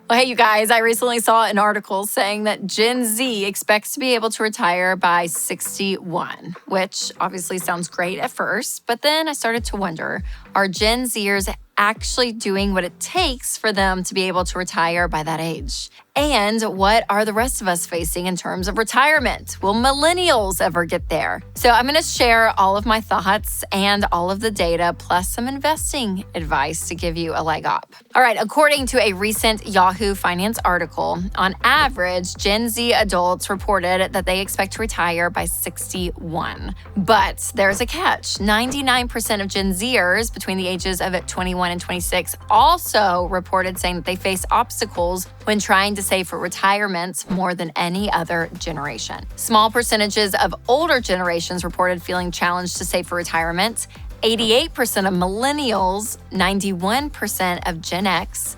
Well, hey, you guys, I recently saw an article saying that Gen Z expects to be able to retire by 61, which obviously sounds great at first. But then I started to wonder, are Gen Zers actually doing what it takes for them to be able to retire by that age? And what are the rest of us facing in terms of retirement? Will millennials ever get there? So I'm going to share all of my thoughts and all of the data, plus some investing advice to give you a leg up. All right, according to a recent Yahoo Finance article, on average, Gen Z adults reported that they expect to retire by 61. But there's a catch. 99% of Gen Zers between the ages of 21 and 26 also reported saying that they face obstacles when trying to save for retirement more than any other generation. Small percentages of older generations reported feeling challenged to save for retirement. 88% of millennials, 91% of Gen X,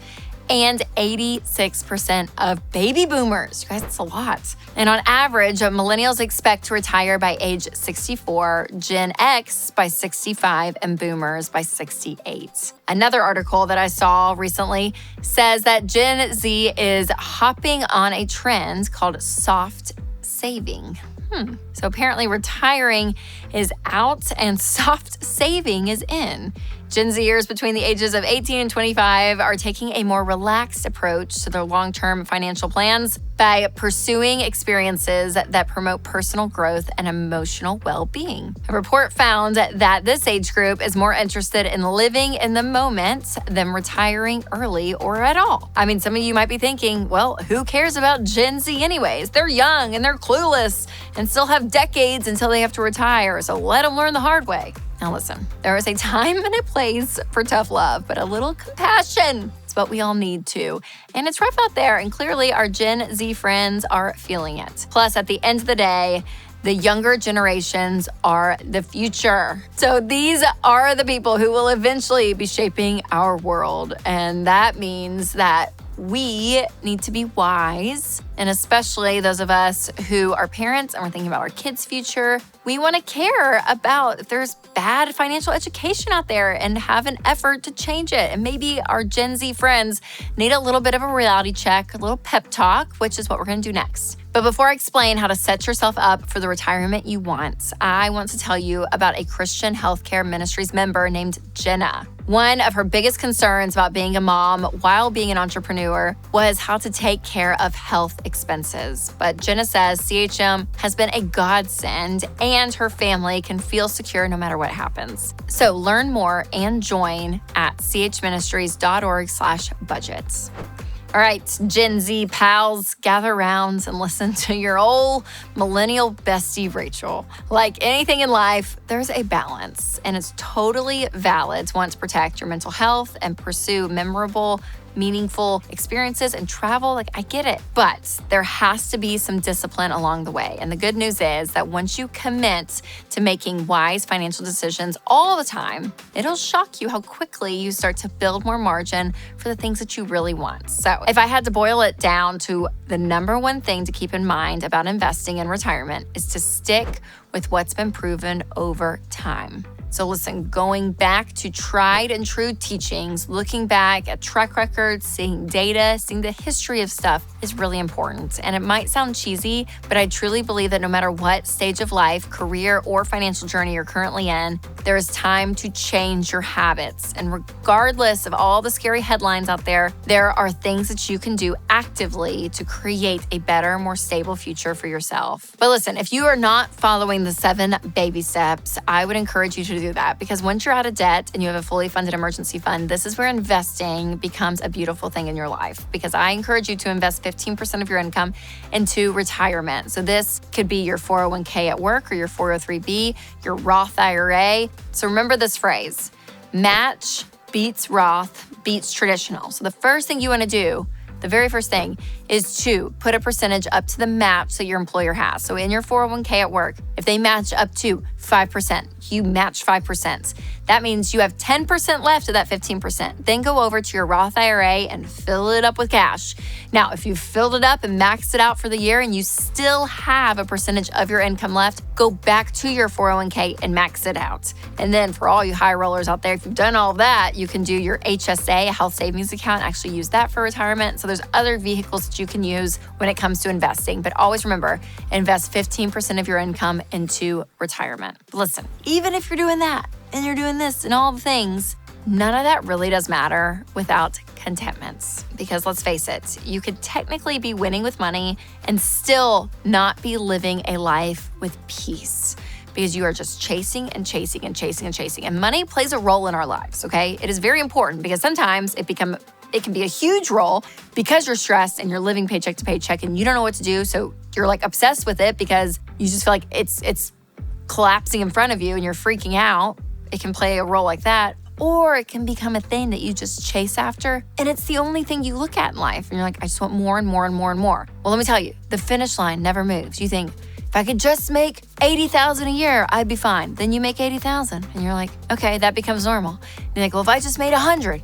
and 86% of baby boomers. You guys, that's a lot. And on average, millennials expect to retire by age 64, Gen X by 65, and boomers by 68. Another article that I saw recently says that Gen Z is hopping on a trend called soft saving. So apparently retiring is out and soft saving is in. Gen Zers between the ages of 18 and 25 are taking a more relaxed approach to their long-term financial plans by pursuing experiences that promote personal growth and emotional well-being. A report found that this age group is more interested in living in the moment than retiring early or at all. I mean, some of you might be thinking, well, who cares about Gen Z anyways? They're young and they're clueless and still have decades until they have to retire, so let them learn the hard way. Now listen, there is a time and a place for tough love, but a little compassion is what we all need too. And it's rough out there, and clearly our Gen Z friends are feeling it. Plus, at the end of the day, the younger generations are the future. So these are the people who will eventually be shaping our world. And that means that we need to be wise, and especially those of us who are parents and we're thinking about our kids' future, we want to care about if there's bad financial education out there and have an effort to change it. And maybe our Gen Z friends need a little bit of a reality check, a little pep talk, which is what we're going to do next. But before I explain how to set yourself up for the retirement you want, I want to tell you about a Christian Healthcare Ministries member named Jenna. One of her biggest concerns about being a mom while being an entrepreneur was how to take care of health expenses. But Jenna says CHM has been a godsend and her family can feel secure no matter what happens. So learn more and join at chministries.org/budgets. All right, Gen Z pals, gather around and listen to your old millennial bestie, Rachel. Like anything in life, there's a balance, and it's totally valid to want to protect your mental health and pursue memorable, meaningful experiences and travel. Like, I get it, but there has to be some discipline along the way. And the good news is that once you commit to making wise financial decisions all the time, it'll shock you how quickly you start to build more margin for the things that you really want. So if I had to boil it down to the number one thing to keep in mind about investing in retirement is to stick with what's been proven over time. So listen, going back to tried and true teachings, looking back at track records, seeing data, seeing the history of stuff is really important. And it might sound cheesy, but I truly believe that no matter what stage of life, career, or financial journey you're currently in, there is time to change your habits. And regardless of all the scary headlines out there, there are things that you can do actively to create a better, more stable future for yourself. But listen, if you are not following the 7 baby steps, I would encourage you to do that, because once you're out of debt and you have a fully funded emergency fund, this is where investing becomes a beautiful thing in your life, because I encourage you to invest 15% of your income into retirement. So this could be your 401k at work or your 403b, your Roth IRA. So remember this phrase, match beats Roth beats traditional. So the first thing you want to do, the very first thing, is to put a percentage up to the match that your employer has. So in your 401k at work, if they match up to 5%, you match 5%. That means you have 10% left of that 15%. Then go over to your Roth IRA and fill it up with cash. Now, if you've filled it up and maxed it out for the year and you still have a percentage of your income left, go back to your 401k and max it out. And then for all you high rollers out there, if you've done all that, you can do your HSA, a health savings account, actually use that for retirement. So there's other vehicles that you can use when it comes to investing. But always remember, invest 15% of your income into retirement. Listen, even if you're doing that and you're doing this and all the things, none of that really does matter without contentments. Because let's face it, you could technically be winning with money and still not be living a life with peace, because you are just chasing and chasing and chasing and chasing. And money plays a role in our lives, okay? It is very important because sometimes it can be a huge role because you're stressed and you're living paycheck to paycheck and you don't know what to do. So you're like obsessed with it because you just feel like it's collapsing in front of you and you're freaking out. It can play a role like that. Or it can become a thing that you just chase after, and it's the only thing you look at in life. And you're like, I just want more and more and more and more. Well, let me tell you, the finish line never moves. You think, if I could just make $80,000 a year, I'd be fine. Then you make $80,000, and you're like, okay, that becomes normal. And you're like, well, if I just made 100,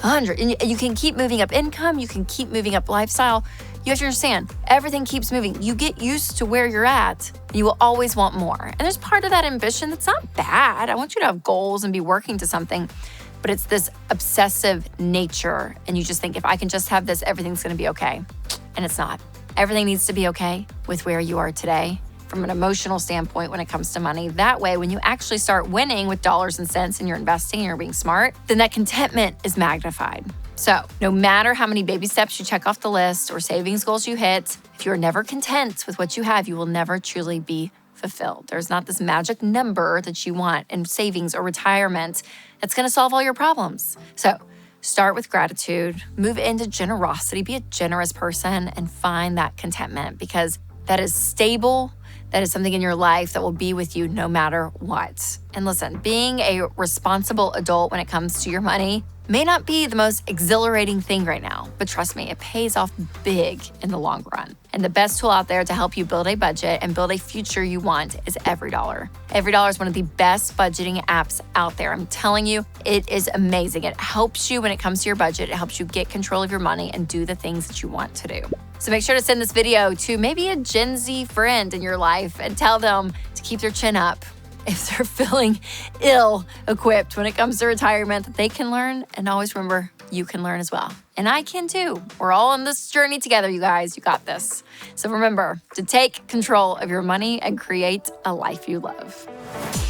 and you can keep moving up income, you can keep moving up lifestyle. You have to understand, everything keeps moving. You get used to where you're at, you will always want more. And there's part of that ambition that's not bad. I want you to have goals and be working to something, but it's this obsessive nature. And you just think, if I can just have this, everything's gonna be okay. And it's not. Everything needs to be okay with where you are today from an emotional standpoint when it comes to money. That way, when you actually start winning with dollars and cents and you're investing and you're being smart, then that contentment is magnified. So no matter how many baby steps you check off the list or savings goals you hit, if you're never content with what you have, you will never truly be fulfilled. There's not this magic number that you want in savings or retirement that's going to solve all your problems. So start with gratitude, move into generosity, be a generous person, and find that contentment, because that is stable. That is something in your life that will be with you no matter what. And listen, being a responsible adult when it comes to your money may not be the most exhilarating thing right now, but trust me, it pays off big in the long run. And the best tool out there to help you build a budget and build a future you want is EveryDollar. EveryDollar is one of the best budgeting apps out there. I'm telling you, it is amazing. It helps you when it comes to your budget. It helps you get control of your money and do the things that you want to do. So make sure to send this video to maybe a Gen Z friend in your life and tell them to keep their chin up if they're feeling ill-equipped when it comes to retirement, that they can learn. And always remember, you can learn as well. And I can too. We're all on this journey together, you guys. You got this. So remember to take control of your money and create a life you love.